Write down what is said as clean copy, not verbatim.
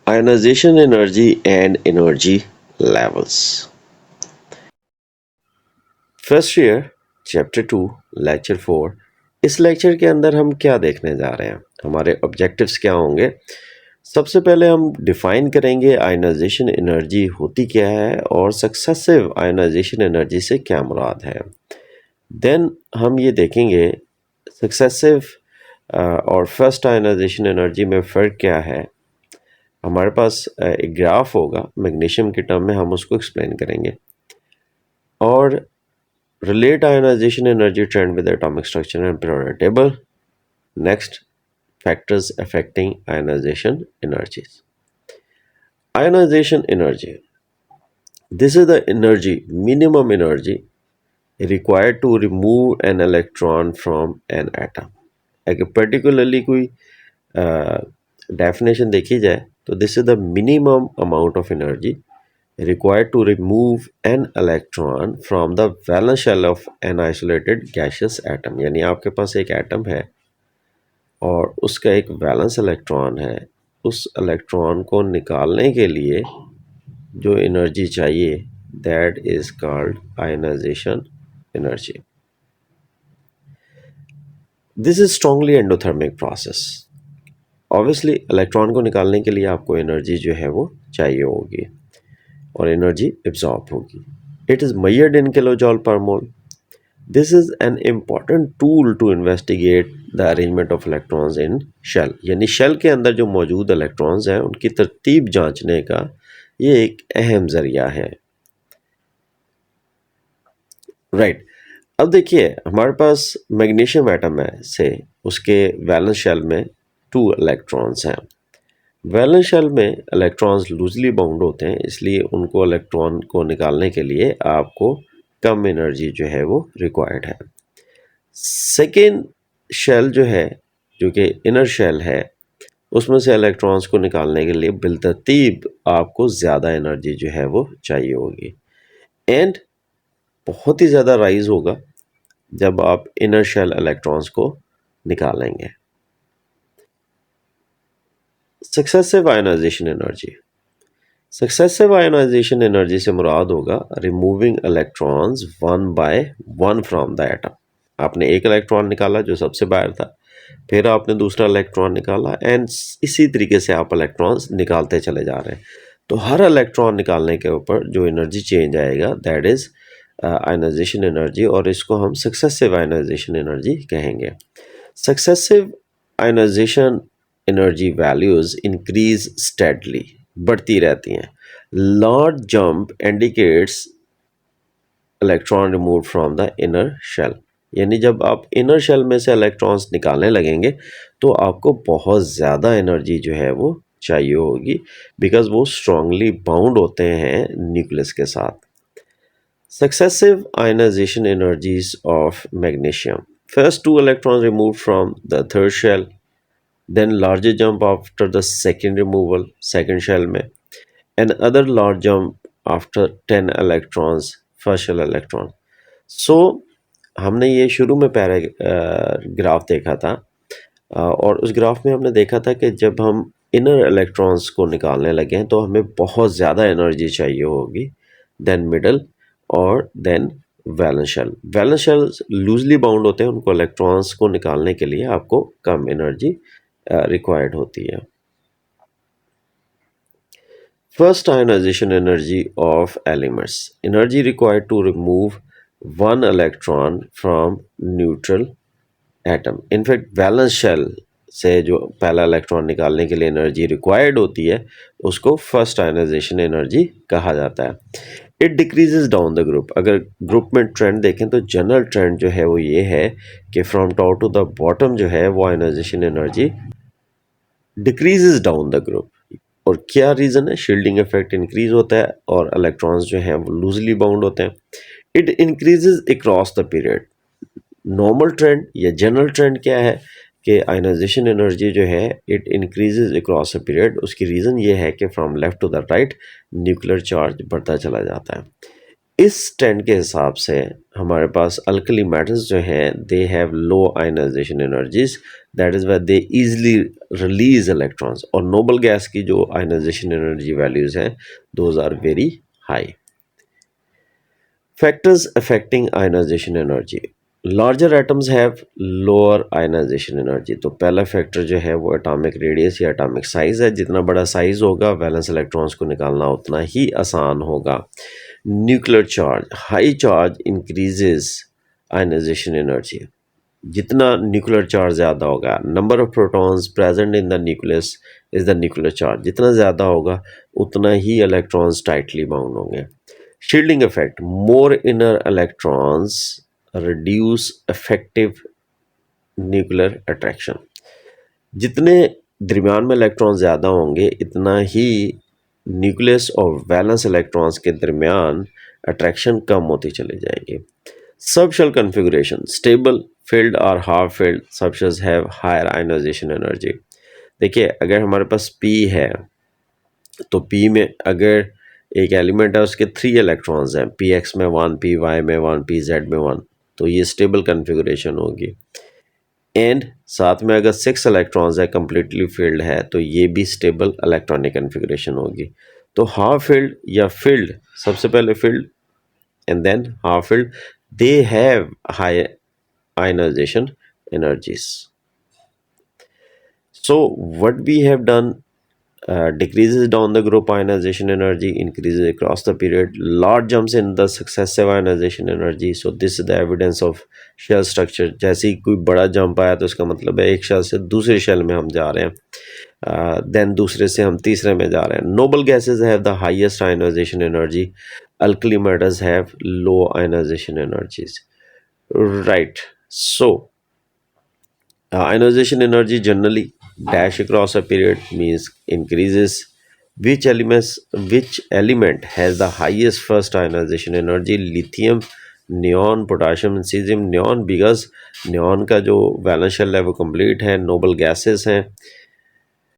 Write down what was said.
Ionization energy and energy levels. First year chapter 2 lecture 4। इस lecture के अंदर हम क्या देखने जा रहे हैं, हमारे ऑब्जेक्टिव्स क्या होंगे। सबसे पहले हम डिफाइन करेंगे आयनाइजेशन एनर्जी होती क्या है और सक्सेसिव आयनाइजेशन एनर्जी से क्या मुराद है। देन हम ये देखेंगे सक्सेसिव और फर्स्ट आयनाइजेशन एनर्जी में फ़र्क क्या है। हमारे पास एक ग्राफ होगा मैग्नीशियम के टर्म में, हम उसको एक्सप्लेन करेंगे और relate ionization energy trend with atomic structure and periodic table. Next, factors affecting ionization energies. Ionization energy. This is the energy, minimum energy required to remove an electron from an atom. अगर particularly कोई definition देखी जाए तो this is the minimum amount of energy required to remove an electron from the valence shell of an isolated gaseous atom। यानी आपके पास एक atom है और उसका एक वैलेंस इलेक्ट्रॉन है, उस इलेक्ट्रॉन को निकालने के लिए जो एनर्जी चाहिए that is called ionization energy. This is strongly endothermic process. Obviously electron को निकालने के लिए आपको एनर्जी जो है वो चाहिए होगी और एनर्जी एब्जॉर्ब होगी। It is measured in kilojoule per mole. This is an important tool to investigate the arrangement of electrons in shell। यानी शेल के अंदर जो मौजूद इलेक्ट्रॉन्स हैं उनकी तरतीब जांचने का ये एक अहम ज़रिया है। राइट अब देखिए हमारे पास मैग्नीशियम एटम है से उसके वैलेंस शेल में 2 इलेक्ट्रॉन्स हैं। वैलेंस शेल में इलेक्ट्रॉन्स लूजली बाउंड होते हैं, इसलिए उनको इलेक्ट्रॉन को निकालने के लिए आपको कम एनर्जी जो है वो रिक्वायर्ड है। सेकेंड शेल जो है, जो कि इनर शेल है, उसमें से इलेक्ट्रॉन्स को निकालने के लिए बिलतरतीब आपको ज़्यादा एनर्जी जो है वो चाहिए होगी एंड बहुत ही ज़्यादा राइज होगा जब आप इनर शेल इलेक्ट्रॉन्स को निकालेंगे। Successive ionization energy. Successive ionization energy से मुराद होगा removing electrons one by one from the atom. आपने एक इलेक्ट्रॉन निकाला जो सबसे बाहर था, फिर आपने दूसरा इलेक्ट्रॉन निकाला एंड इसी तरीके से आप इलेक्ट्रॉन्स निकालते चले जा रहे हैं। तो हर इलेक्ट्रॉन निकालने के ऊपर जो एनर्जी चेंज आएगा दैट इज़ आयनाइजेशन एनर्जी और इसको हम सक्सेसिव आयनाइजेशन एनर्जी कहेंगे। Successive ionization energy values increase steadily, बढ़ती रहती हैं। Large jump indicates electron remove from the inner shell. यानी जब आप इनर शेल में से इलेक्ट्रॉन्स निकालने लगेंगे तो आपको बहुत ज़्यादा एनर्जी जो है वो चाहिए होगी बिकॉज वो स्ट्रांगली बाउंड होते हैं न्यूक्लियस के साथ। Successive ionization energies of magnesium. First 2 electrons removed from the third shell, then larger jump after the second removal second shell में, and other large jump after 10 electrons first shell electron। so हमने ये शुरू में paragraph देखा था और उस graph में हमने देखा था कि जब हम इनर इलेक्ट्रॉन्स को निकालने लगे हैं तो हमें बहुत ज़्यादा एनर्जी चाहिए होगी देन मिडल और then valence shell. Valence shell loosely bound होते हैं, उनको इलेक्ट्रॉन्स को निकालने के लिए आपको कम एनर्जी रिक्वायर्ड होती है। First ionization energy of elements. Energy required to remove 1 electron from neutral atom. In fact valence shell से जो पहला इलेक्ट्रॉन निकालने के लिए एनर्जी रिक्वायर्ड होती है उसको फर्स्ट आयनाइजेशन एनर्जी कहा जाता है। It decreases down the group. अगर ग्रुप में ट्रेंड देखें तो जनरल ट्रेंड जो है वो ये है कि from top to the bottom जो है वो ionization energy decreases down the group. और क्या रीज़न है? शील्डिंग इफेक्ट इंक्रीज होता है और इलेक्ट्रॉन्स जो हैं वो लूजली बाउंड होते हैं। It increases across the period. Normal trend या जनरल ट्रेंड क्या है कि आयनाइजेशन एनर्जी जो है it increases across a period. उसकी रीज़न ये है कि from left to the right nuclear charge बढ़ता चला जाता है। इस ट्रेंड के हिसाब से हमारे पास अल्कली मेटल्स जो हैं they have low ionization energies, that is why they easily release electrons, और noble gas की जो ionization energy values हैं those are very high. Factors affecting ionization energy. Larger atoms have lower ionization energy. तो पहला factor जो है वो atomic radius या एटॉमिक साइज है. जितना बड़ा साइज होगा वैलेंस इलेक्ट्रॉन्स को निकालना उतना ही आसान होगा. Nuclear charge. High charge increases ionization energy. जितना न्यूक्लियर चार्ज ज़्यादा होगा, number of protons present in the nucleus is the nuclear charge, जितना ज़्यादा होगा उतना ही इलेक्ट्रॉन्स टाइटली बाउंड होंगे. Shielding effect. More inner electrons reduce effective nuclear attraction. जितने दरमियान में इलेक्ट्रॉन ज़्यादा होंगे इतना ही न्यूक्लियस और वैलेंस इलेक्ट्रॉन्स के दरमियान अट्रैक्शन कम होती चली जाएगी. Subshell configuration. स्टेबल filled और half filled subshells have higher ionization energy. देखिए अगर हमारे पास P है तो P में अगर एक एलिमेंट है उसके 3 इलेक्ट्रॉन्स हैं, Px में 1, Py में 1, Pz में 1, तो ये स्टेबल कन्फिगरेशन होगी. एंड साथ में अगर 6 इलेक्ट्रॉन्स है कम्प्लीटली फिल्ड है तो ये भी स्टेबल इलेक्ट्रॉनिक कन्फिगरेशन होगी. तो हाफ फिल्ड या फिल्ड, सबसे पहले filled and than half filled, they have high ionization energies. So what we have done, decreases down the group ionization energy, increases across the period, large jumps in the successive ionization energy. So this is the evidence of shell structure. जैसे ही कोई बड़ा jump आया तो इसका मतलब है एक shell से दूसरे शेल में हम जा रहे हैं, देन दूसरे से हम तीसरे में जा रहे हैं. Noble gases have the highest ionization energy. Alkali metals have low ionization energies. Right. So ionization energy generally dash across a period means increases. Which element has the highest first ionization energy? Lithium, neon, potassium and cesium. neon because neon का जो valence shell है वो complete है, noble gases हैं,